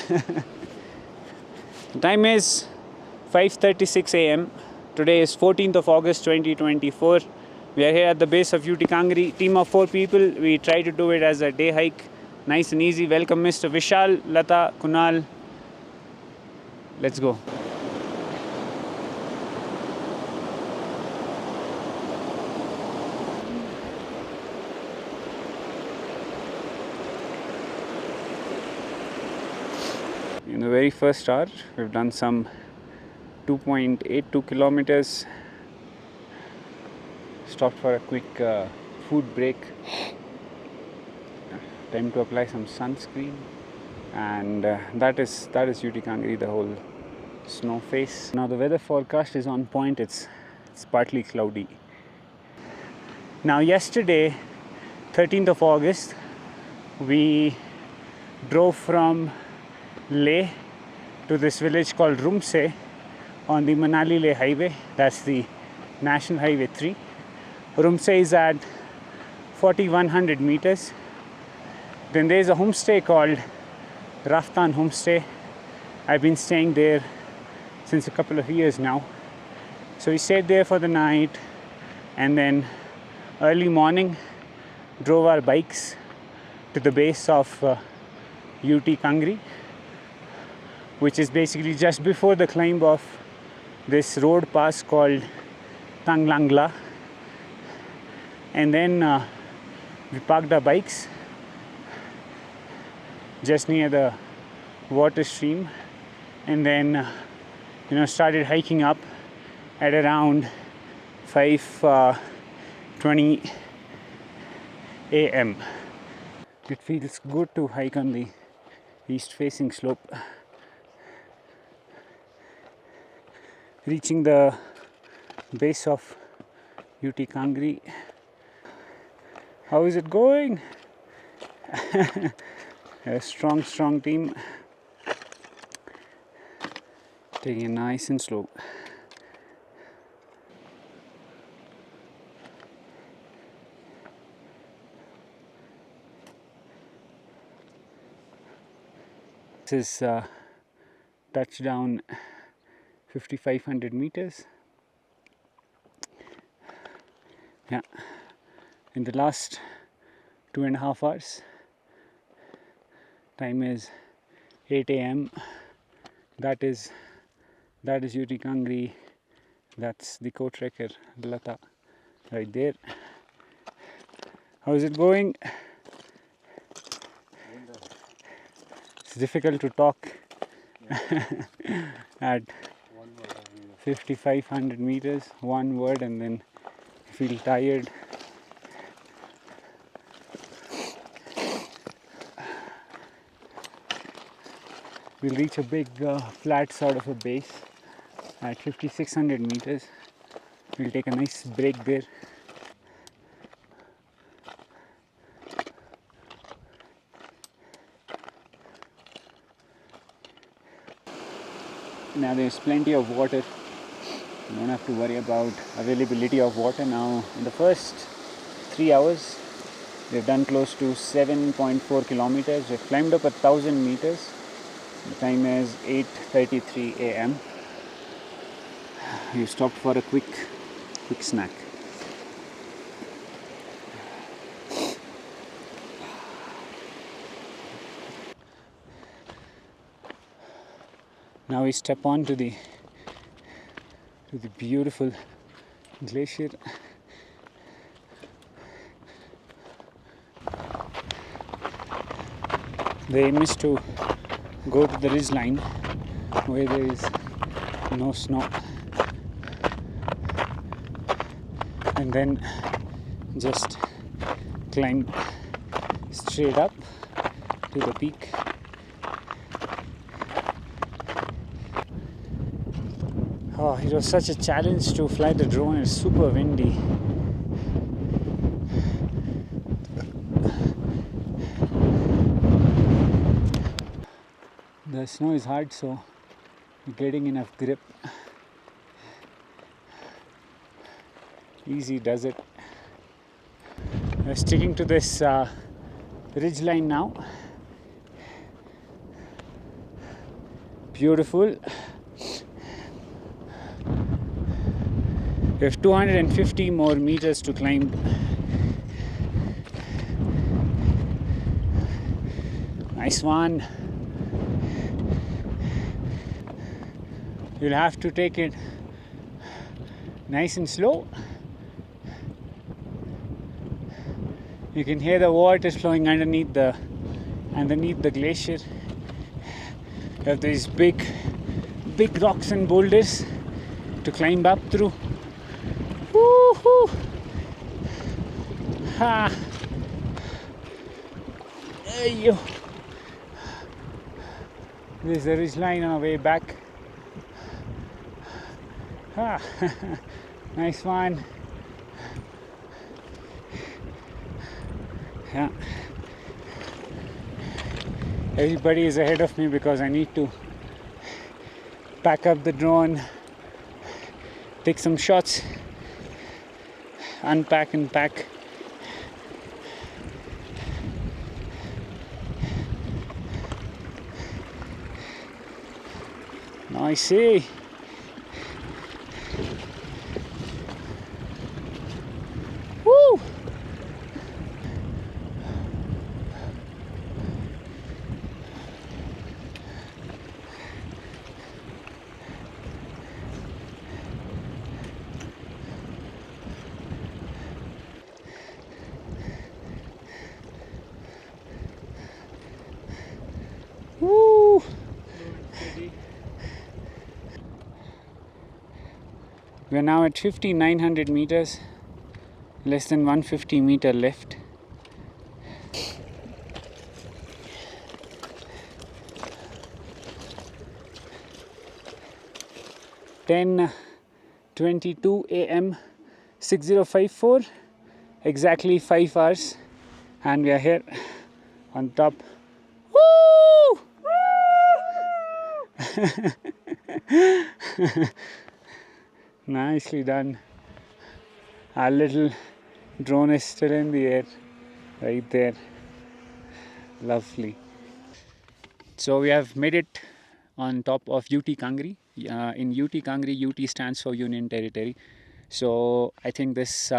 The time is 5:36 a.m. Today is 14th of August 2024. We are here at the base of UT Kangri. Team of 4 people. We try to do it as a day hike. Nice and easy. Welcome Mr. Vishal, Lata, Kunal. Let's go. In the very first hour, we've done some 2.82 kilometers. Stopped for a quick food break. Time to apply some sunscreen, and that is UT Kangri, the whole snow face. Now the weather forecast is on point. It's partly cloudy. Now yesterday, 13th of August, we drove from Leh to this village called Rumtse on the Manali-Leh highway. That's the National Highway 3. Rumtse is at 4100 meters. Then there's a homestay called Raftan Homestay. I've been staying there since a couple of years now. So we stayed there for the night, and then early morning drove our bikes to the base of UT Kangri, which is basically just before the climb of this road pass called Tanglang. And then we parked our bikes just near the water stream, and then started hiking up at around 5:20 a.m. It feels good to hike on the east facing slope. Reaching the base of UT Kangri. How is it going? A strong team. Taking it nice and slow. This is touchdown 5,500 meters. Yeah, in the last 2.5 hours. Time is 8 a.m. That is UT Kangri. That's the co-trekker Lata right there. How is it going? It's difficult to talk at 5,500 meters. One word, and then feel tired. We'll reach a big flat sort of a base at 5,600 meters. We'll take a nice break there. Now there's plenty of water. You don't have to worry about availability of water now. In the first 3 hours, we've done close to 7.4 kilometers. We've climbed up 1,000 meters. The time is 8:33 a.m. We stopped for a quick snack. Now we step on to the beautiful glacier. The aim is to go to the ridge line where there is no snow, and then just climb straight up to the peak. Oh, it was such a challenge to fly the drone. It's super windy. The snow is hard, so getting enough grip. Easy does it. We're sticking to this ridge line now. Beautiful. We have 250 more meters to climb. Nice one. You'll have to take it nice and slow. You can hear the water flowing underneath the glacier. You have these big rocks and boulders to climb up through. Woohoo! Ha! Hey, this is the ridge line on our way back. Ah, nice one. Yeah. Everybody is ahead of me because I need to pack up the drone, take some shots, unpack and pack. I see. Woo! Woo! We are now at 5,900 meters, less than 150 meter left. Ten 22 a.m. 6054, exactly 5 hours, and we are here on top. Woo! Nicely done. Our little drone is still in the air, right there. Lovely. So we have made it on top of UT Kangri. In UT Kangri, UT stands for Union Territory. So I think this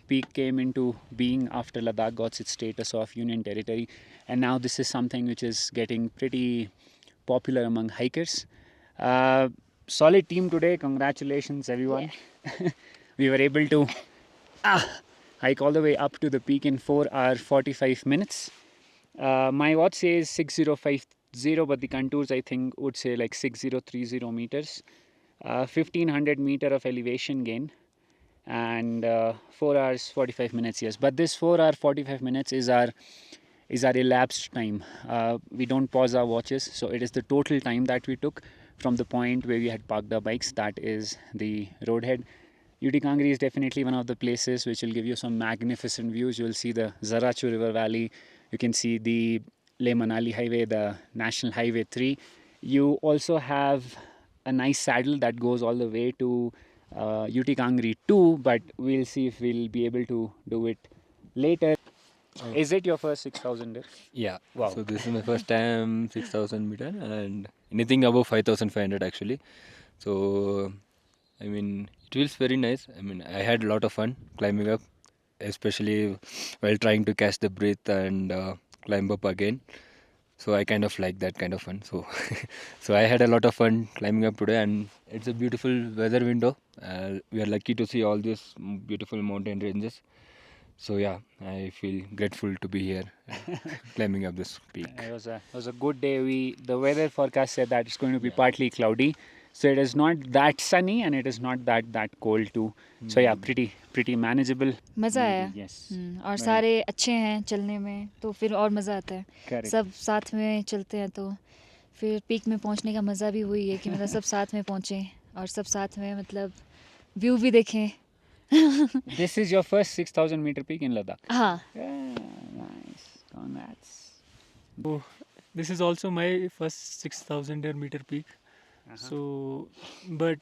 peak came into being after Ladakh got its status of Union Territory, and now this is something which is getting pretty popular among hikers. Solid team today. Congratulations, everyone. Yeah. We were able to hike all the way up to the peak in 4 hours 45 minutes. My watch says 6050, but the contours I think would say like 6030 meters. 1500 meter of elevation gain, and 4 hours 45 minutes. Yes, but this 4 hour 45 minutes is our elapsed time. We don't pause our watches, so it is the total time that we took from the point where we had parked our bikes. That is the roadhead. UT Kangri is definitely one of the places which will give you some magnificent views. You will see the Zarachu River Valley. You can see the Leh Manali Highway, the National Highway 3. You also have a nice saddle that goes all the way to UT Kangri 2, but we'll see if we'll be able to do it later. Is it your first 6,000? Yeah. Wow. So this is my first time 6,000 meter and anything above 5,500 actually. So I mean it feels very nice. I mean I had a lot of fun climbing up, especially while trying to catch the breath and climb up again. So I kind of like that kind of fun. So so I had a lot of fun climbing up today, and it's a beautiful weather window. We are lucky to see all these beautiful mountain ranges. So yeah, I feel grateful to be here climbing up this peak. It was a good day. The weather forecast said that it's going to be partly cloudy, so it is not that sunny and it is not that cold too. So yeah, pretty manageable. मज़ा आया। Yes. और सारे अच्छे हैं चलने में, तो फिर और मज़ा आता है। Correct. सब साथ में चलते हैं तो फिर पीक में पहुंचने का मज़ा भी वही है कि मतलब सब साथ में पहुंचे और सब साथ में मतलब व्यू भी देखें। This is your first 6,000 meter peak in Ladakh. हाँ। Yeah, nice. Congrats. Oh, this is also my first 6,000 meter peak. So, but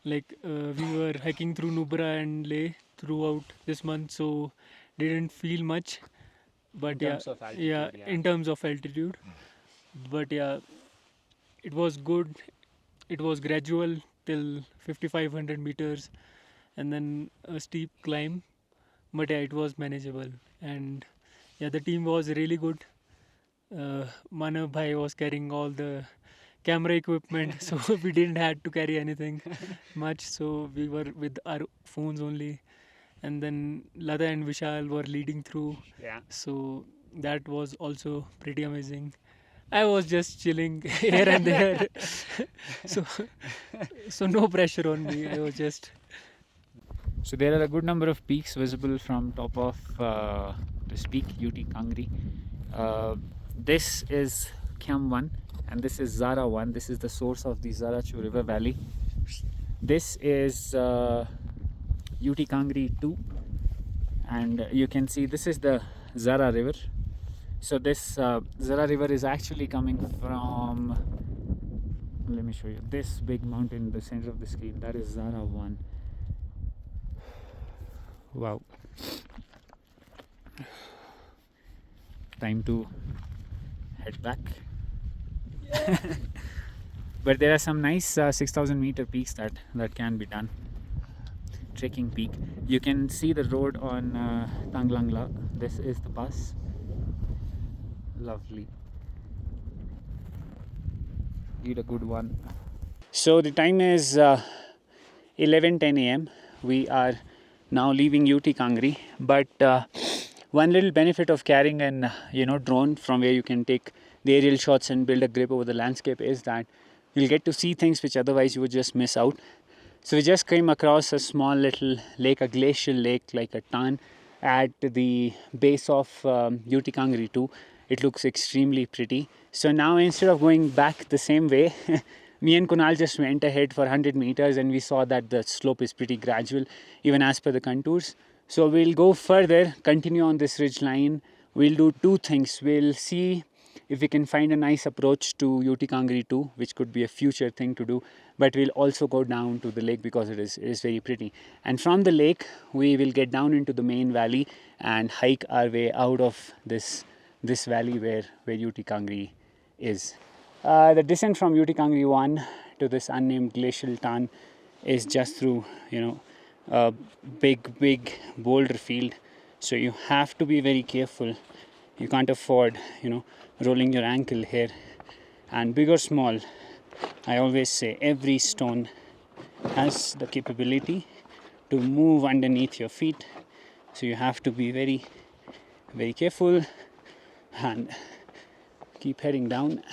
like we were hiking through Nubra and Leh throughout this month, so didn't feel much. But In terms of altitude, in terms of altitude. But yeah, it was good. It was gradual till 5,500 meters, and then a steep climb. But yeah, it was manageable. And yeah, the team was really good. Manav Bhai was carrying all the camera equipment, so we didn't had to carry anything much. So we were with our phones only. And then Lada and Vishal were leading through. Yeah. So that was also pretty amazing. I was just chilling here and there, so so no pressure on me. I was just So there are a good number of peaks visible from top of this peak, UT Kangri. This is Kyam 1 and this is Zara 1. This is the source of the Zarachu River Valley. This is UT Kangri 2, and you can see this is the Zara River. So this Zara River is actually coming from, let me show you, this big mountain in the center of the screen. That is Zara 1. Wow. Time to head back. But there are some nice 6,000 meter peaks that can be done. Trekking peak. You can see the road on Tanglang. This is the bus. Lovely. Eat a good one. So the time is 11:10 a.m. We are now leaving UT Kangri, but one little benefit of carrying an drone from where you can take the aerial shots and build a grip over the landscape is that you'll get to see things which otherwise you would just miss out. So we just came across a small little lake, a glacial lake like a tarn at the base of UT Kangri 2. It looks extremely pretty. So now instead of going back the same way, me and Kunal just went ahead for 100 meters and we saw that the slope is pretty gradual even as per the contours. So we'll go further, continue on this ridge line. We'll do two things. We'll see if we can find a nice approach to UT Kangri 2, which could be a future thing to do. But we'll also go down to the lake because it is very pretty. And from the lake, we will get down into the main valley and hike our way out of this valley where UT Kangri is. The descent from UT Kangri 1 to this unnamed glacial tarn is just through, a big boulder field. So you have to be very careful. You can't afford, rolling your ankle here. And big or small, I always say every stone has the capability to move underneath your feet. So you have to be very, very careful and keep heading down.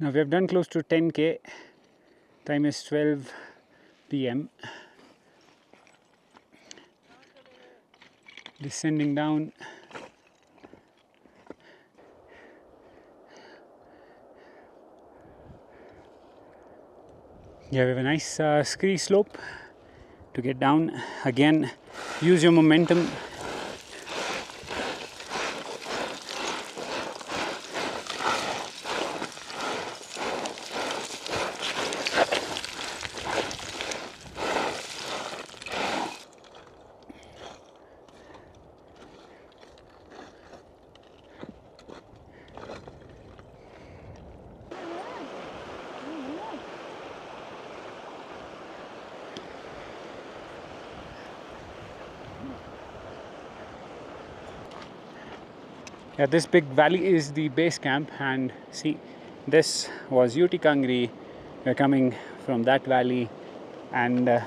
Now we have done close to 10k. Time is 12 p.m. Descending down. Yeah, we have a nice scree slope to get down. Again, use your momentum. Yeah, this big valley is the base camp, and see, this was UT Kangri. We're coming from that valley, and the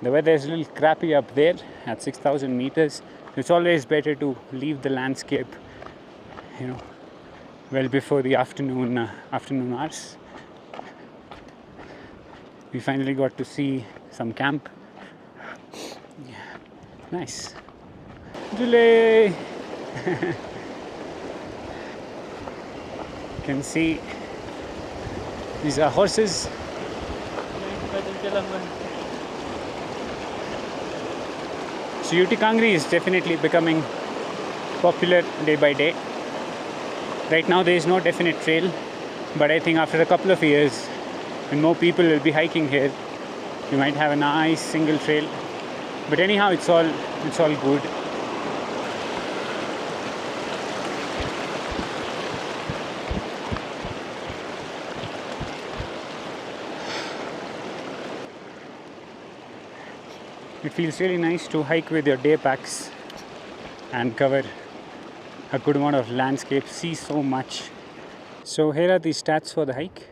weather is a little crappy up there at 6,000 meters. It's always better to leave the landscape, well before the afternoon hours. We finally got to see some camp. Yeah, nice. July. You can see these are horses. So UT Kangri is definitely becoming popular day by day. Right now there is no definite trail, but I think after a couple of years, and more people will be hiking here. You might have a nice single trail, but anyhow, it's all good. It feels really nice to hike with your day packs and cover a good amount of landscape, see so much. So here are the stats for the hike.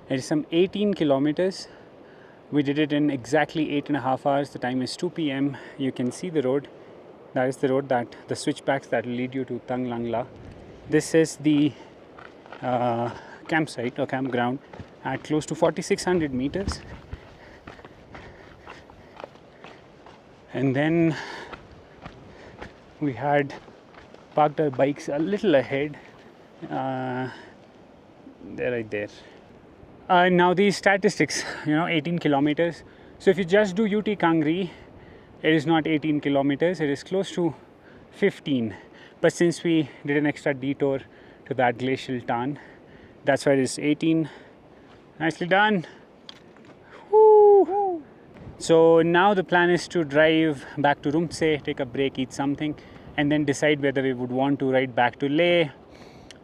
It is some 18 kilometers. We did it in exactly 8.5 hours. The time is 2 p.m. You can see the road. That is the road, that the switchbacks that will lead you to Tanglang. This is the campsite or campground at close to 4,600 meters. And then we had parked our bikes a little ahead. They're right there. Now these statistics, 18 kilometers. So if you just do UT Kangri, it is not 18 kilometers, it is close to 15. But since we did an extra detour to that glacial tarn, that's why it is 18. Nicely done. Woo. So now the plan is to drive back to Rumtse, take a break, eat something, and then decide whether we would want to ride back to Leh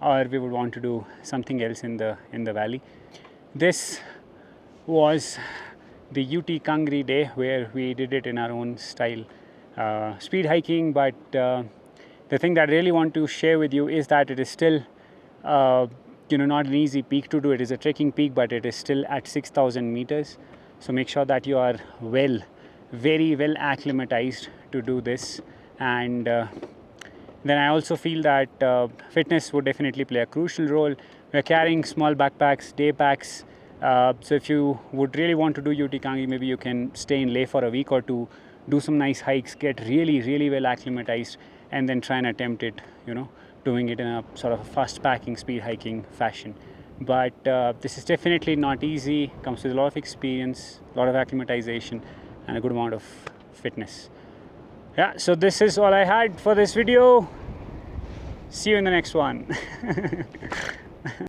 or we would want to do something else in the valley. This was the UT Kangri day, where we did it in our own style, speed hiking. But the thing that I really want to share with you is that it is still not an easy peak to do. It is a trekking peak, but it is still at 6,000 meters. So make sure that you are very well acclimatized to do this. And then I also feel that fitness would definitely play a crucial role. We're carrying small backpacks, day packs. So if you would really want to do UT Kangri, maybe you can stay in Leh for a week or two, do some nice hikes, get really well acclimatized, and then try and attempt it, doing it in a sort of fast packing, speed hiking fashion. But this is definitely not easy. Comes with a lot of experience, a lot of acclimatization, and a good amount of fitness. Yeah, so this is all I had for this video. See you in the next one.